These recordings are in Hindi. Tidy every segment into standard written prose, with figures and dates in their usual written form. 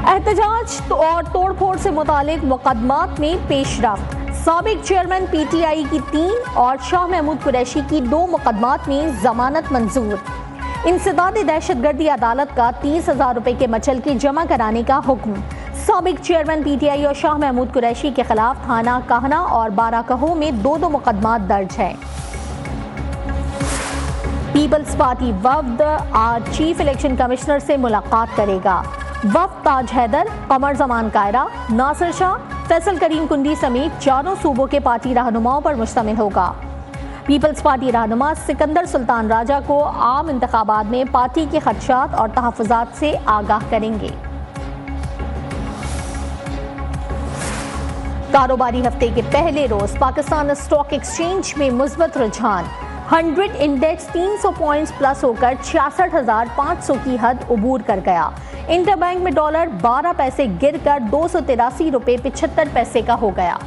एहतजाज और तोड़फोड़ से मुतालिक मुकदमात में पेशरफ्त। साबिक चेयरमैन पीटीआई की 3 और शाह महमूद कुरैशी की 2 मुकदमात में जमानत मंजूर। इंसदाद दहशतगर्दी अदालत का 30,000 रुपए के मचलके जमा कराने का हुक्म। साबिक चेयरमैन पीटीआई और शाह महमूद कुरैशी के खिलाफ थाना कहना और बाराकहो में 2 मुकदमात दर्ज हैं। पीपल्स पार्टी वफ्द आज चीफ इलेक्शन कमिश्नर से मुलाकात करेगा। वफ्द ताज हैदर, कमर जमान कायरा, नासिर शाह, फैसल करीम कुंडी समेत 4 सूबों के पार्टी रहनुमाओं पर मुश्तमिल होगा। पीपल्स पार्टी रहनुमा सिकंदर सुल्तान राजा को आम इंतखाबात में पार्टी के खदशात और तहफ़्फ़ुज़ात से आगाह करेंगे। कारोबारी हफ्ते के पहले रोज पाकिस्तान स्टॉक एक्सचेंज में मुस्बत रुझान। 100 इंडेक्स 300 पॉइंट्स प्लस होकर 66,500 की हद उबूर कर गया। इंटरबैंक में डॉलर 12 पैसे गिरकर 283 रुपए 75 पैसे का हो गया।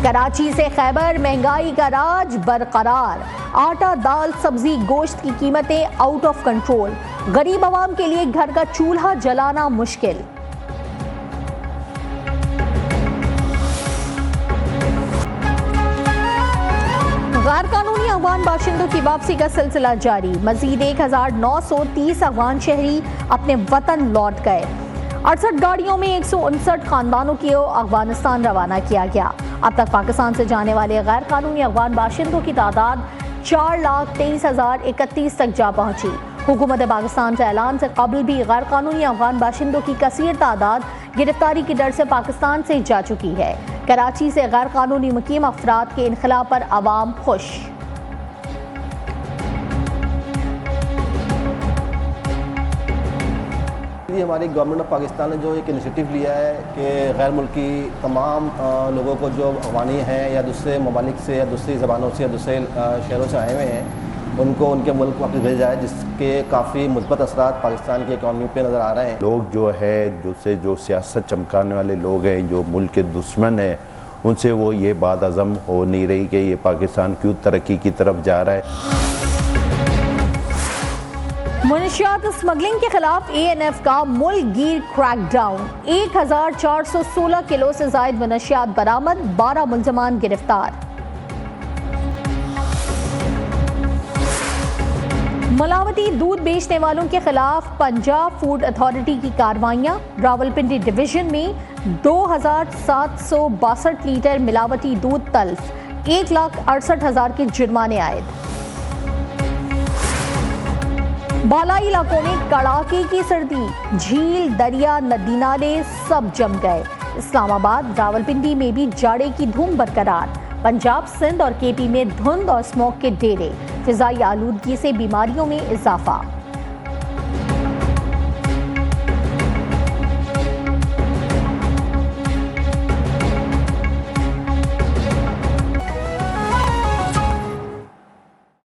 कराची से खैबर, महंगाई का राज बरकरार। आटा, दाल, सब्जी, गोश्त की कीमतें आउट ऑफ कंट्रोल। गरीब आवाम के लिए घर का चूल्हा जलाना मुश्किल। गैर कानूनी अफगान बाशिंदों की वापसी का सिलसिला जारी। मजीद 1930 अफगान शहरी अपने वतन लौट गए। 68 गाड़ियों में 159 खानदानों को अफगानिस्तान रवाना किया गया। अब तक पाकिस्तान से जाने वाले गैर कानूनी अफगान बाशिंदों की तादाद 4,23,031 तक जा पहुंची। हुकूमत पाकिस्तान के ऐलान से कबल भी गैर कानूनी अफगान बाशिंदों की कसीर तादाद गिरफ्तारी के डर से पाकिस्तान से जा चुकी है। कराची से गैर कानूनी मुकीम अफराद के इनखला पर अवाम खुश। हमारी गवर्नमेंट ऑफ पाकिस्तान ने जो एक इनिशिएटिव लिया है कि गैर मुल्की तमाम लोगों को जो अफगानी हैं या दूसरे ममालिक से या दूसरी ज़बानों से या दूसरे शहरों से आए हुए हैं उनको उनके मुल्क वापस भेजा जाए, जिसके काफ़ी मुस्बत असरात पाकिस्तान की इकॉनमी पे नज़र आ रहे हैं। लोग जो है जो सियासत चमकाने वाले लोग हैं, जो मुल्क के दुश्मन हैं, उनसे वो ये बात अज़म हो नहीं रही कि ये पाकिस्तान क्यों तरक्की की तरफ जा रहा है। मुनशियात स्मगलिंग के खिलाफ ANF का मुल्कगीर क्रैकडाउन। 1,416 किलो से जायद मुनशियात बरामद, 12 मुल्ज़मान गिरफ्तार। मिलावटी दूध बेचने वालों के खिलाफ पंजाब फूड अथॉरिटी की कार्रवाइयां। रावलपिंडी डिवीजन में 2,762 लीटर मिलावटी दूध तल्फ, 1,68,000 के जुर्माने आए। बालाई इलाकों में कड़ाके की सर्दी, झील, दरिया, नदी नाले सब जम गए। इस्लामाबाद, रावलपिंडी में भी जाड़े की धूम बरकरार। पंजाब, सिंध और KP में धुंध और स्मोक के डेरे। फिजाई आलूदगी से बीमारियों में इजाफा।